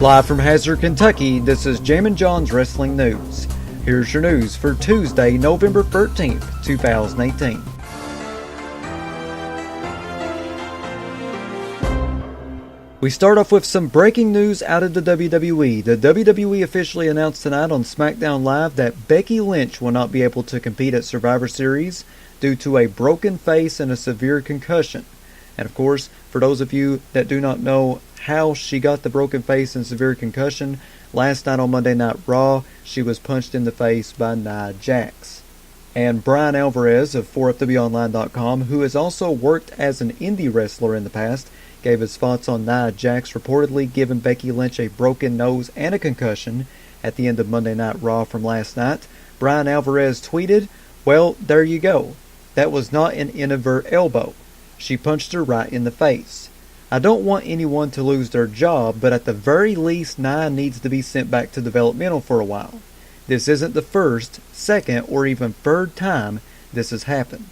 Live from Hazard, Kentucky, this is Jammin John's Wrestling News. Here's your news for Tuesday, November 13th, 2018. We start off with some breaking news out of the WWE. The WWE officially announced tonight on SmackDown Live that Becky Lynch will not be able to compete at Survivor Series due to a broken face and a severe concussion. And of course, for those of you that do not know how she got the broken face and severe concussion, last night on Monday Night Raw, she was punched in the face by Nia Jax. And Bryan Alvarez of 4FWOnline.com, who has also worked as an indie wrestler in the past, gave his thoughts on Nia Jax reportedly giving Becky Lynch a broken nose and a concussion at the end of Monday Night Raw from last night. Bryan Alvarez tweeted, "Well, there you go. That was not an invert elbow. She punched her right in the face. I don't want anyone to lose their job, but at the very least, Nia needs to be sent back to developmental for a while. This isn't the first, second, or even third time this has happened."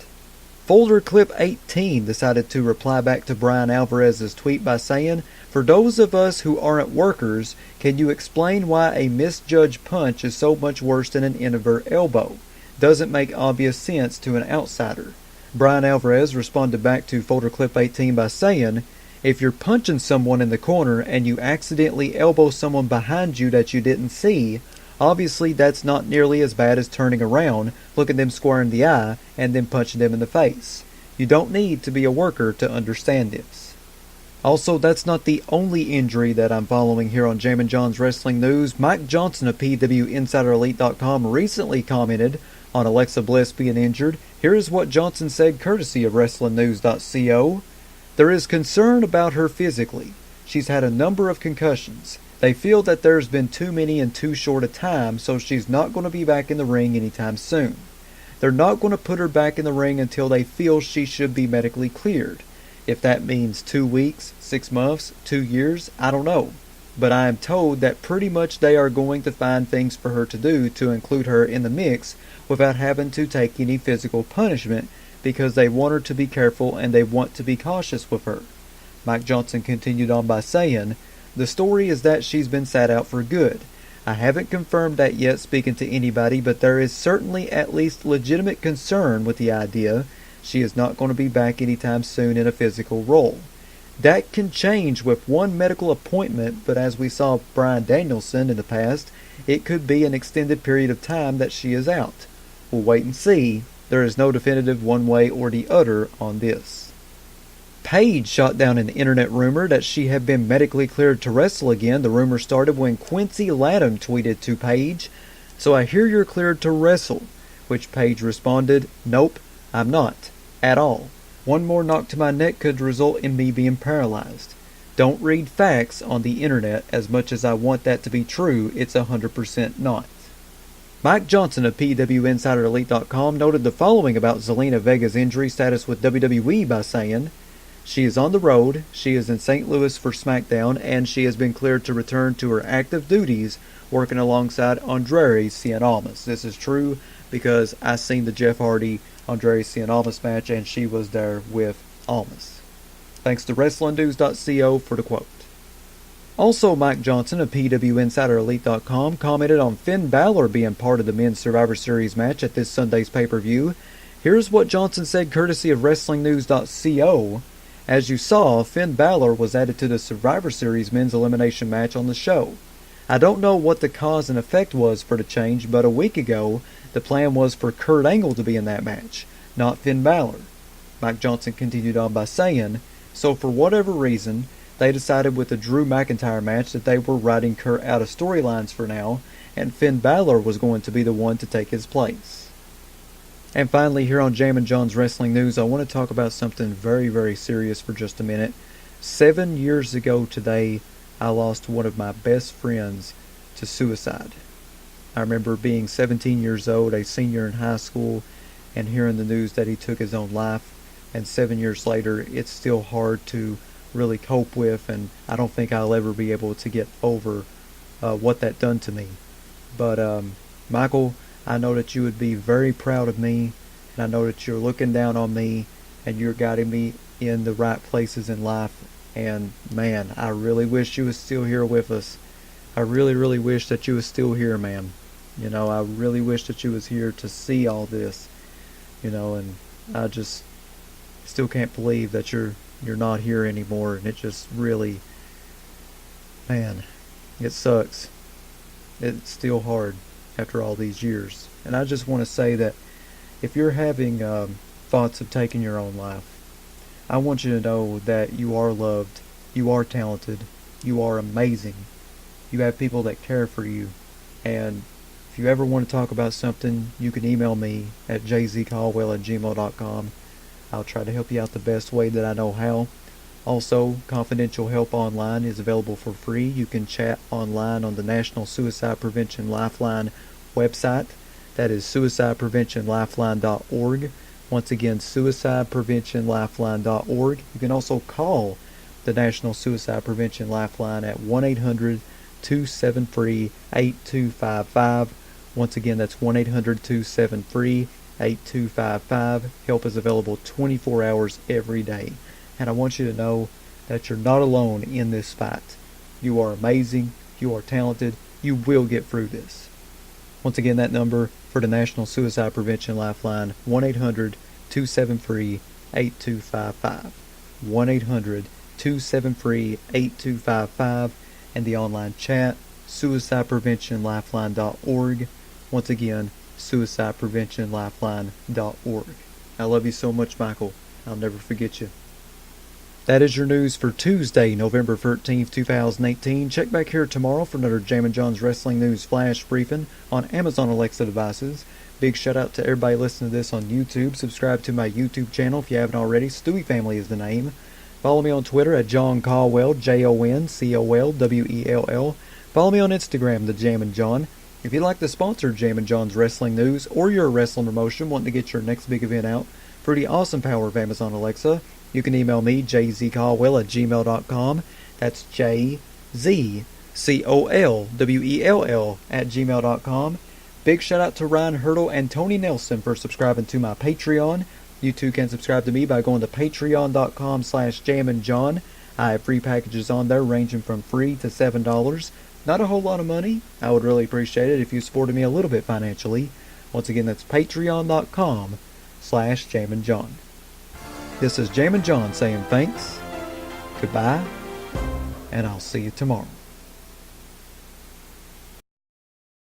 Folder Clip 18 decided to reply back to Bryan Alvarez's tweet by saying, "For those of us who aren't workers, can you explain why a misjudged punch is so much worse than an invert elbow? Doesn't make obvious sense to an outsider." Bryan Alvarez responded back to Folder Clip 18 by saying, "If you're punching someone in the corner and you accidentally elbow someone behind you that you didn't see, obviously that's not nearly as bad as turning around, looking them square in the eye, and then punching them in the face. You don't need to be a worker to understand this." Also, that's not the only injury that I'm following here on Jammin John's Wrestling News. Mike Johnson of PWInsiderElite.com recently commented on Alexa Bliss being injured. Here is what Johnson said courtesy of WrestlingNews.co. "There is concern about her physically. She's had a number of concussions. They feel that there's been too many in too short a time, so she's not going to be back in the ring anytime soon. They're not going to put her back in the ring until they feel she should be medically cleared. If that means 2 weeks, 6 months, 2 years, I don't know. But I am told that pretty much they are going to find things for her to do to include her in the mix without having to take any physical punishment because they want her to be careful and they want to be cautious with her." Mike Johnson continued on by saying, "The story is that she's been sat out for good. I haven't confirmed that yet speaking to anybody, but there is certainly at least legitimate concern with the idea she is not going to be back anytime soon in a physical role. That can change with one medical appointment, but as we saw Bryan Danielson in the past, it could be an extended period of time that she is out. We'll wait and see. There is no definitive one way or the other on this." Paige shot down an internet rumor that she had been medically cleared to wrestle again. The rumor started when Quincy Latham tweeted to Paige, "So I hear you're cleared to wrestle," which Paige responded, "Nope, I'm not. At all. One more knock to my neck could result in me being paralyzed. Don't read facts on the internet. As much as I want that to be true, it's 100% not." Mike Johnson of PWInsiderElite.com noted the following about Zelina Vega's injury status with WWE by saying, "She is on the road, she is in St. Louis for SmackDown, and she has been cleared to return to her active duties working alongside Andrade Cien Almas." This is true because I seen the Jeff Hardy Andrade Cien Almas match and she was there with Almas. Thanks to WrestlingNews.co for the quote. Also, Mike Johnson of PWInsiderElite.com commented on Finn Balor being part of the Men's Survivor Series match at this Sunday's pay-per-view. Here's what Johnson said courtesy of WrestlingNews.co. "As you saw, Finn Balor was added to the Survivor Series men's elimination match on the show. I don't know what the cause and effect was for the change, but a week ago, the plan was for Kurt Angle to be in that match, not Finn Balor." Mike Johnson continued on by saying, "So for whatever reason, they decided with the Drew McIntyre match that they were writing Kurt out of storylines for now, and Finn Balor was going to be the one to take his place." And finally, here on Jammin John's Wrestling News, I want to talk about something very, very serious for just a minute. 7 years ago today, I lost one of my best friends to suicide. I remember being 17 years old, a senior in high school, and hearing the news that he took his own life. And 7 years later, it's still hard to really cope with, and I don't think I'll ever be able to get over what that done to me. But Michael, I know that you would be very proud of me, and I know that you're looking down on me, and you're guiding me in the right places in life. And man, I really wish you was still here with us. I really, really wish that you was still here, ma'am. You know, I really wish that you was here to see all this. You know, and I just still can't believe that you're not here anymore, and it just really, man, it sucks. It's still hard after all these years. And I just want to say that if you're having thoughts of taking your own life, I want you to know that you are loved, you are talented, you are amazing. You have people that care for you. And if you ever want to talk about something, you can email me at jzcaldwell@gmail.com. I'll try to help you out the best way that I know how. Also, confidential help online is available for free. You can chat online on the National Suicide Prevention Lifeline website. That is suicidepreventionlifeline.org. Once again, suicidepreventionlifeline.org. You can also call the National Suicide Prevention Lifeline at 1-800-273-8255. Once again, that's 1-800-273-8255. Help is available 24 hours every day. And I want you to know that you're not alone in this fight. You are amazing. You are talented. You will get through this. Once again, that number for the National Suicide Prevention Lifeline, 1-800-273-8255. 1-800-273-8255. And the online chat, suicidepreventionlifeline.org. Once again, suicidepreventionlifeline.org. I love you so much, Michael. I'll never forget you. That is your news for Tuesday, November 13th, 2018. Check back here tomorrow for another Jammin' John's Wrestling News Flash Briefing on Amazon Alexa devices. Big shout out to everybody listening to this on YouTube. Subscribe to my YouTube channel if you haven't already. Stewie Family is the name. Follow me on Twitter at John Caldwell, JONCOLWELL. Follow me on Instagram, The Jammin' John. If you'd like to sponsor Jammin' John's Wrestling News, or you're a wrestling promotion wanting to get your next big event out through the awesome power of Amazon Alexa, you can email me, jzcaldwell@gmail.com. That's JZCOLWELL@gmail.com. Big shout out to Ryan Hurdle and Tony Nelson for subscribing to my Patreon. You too can subscribe to me by going to patreon.com/jamminjohn. I have free packages on there ranging from free to $7. Not a whole lot of money. I would really appreciate it if you supported me a little bit financially. Once again, that's patreon.com/jamminjohn. This is Jammin' John saying thanks, goodbye, and I'll see you tomorrow.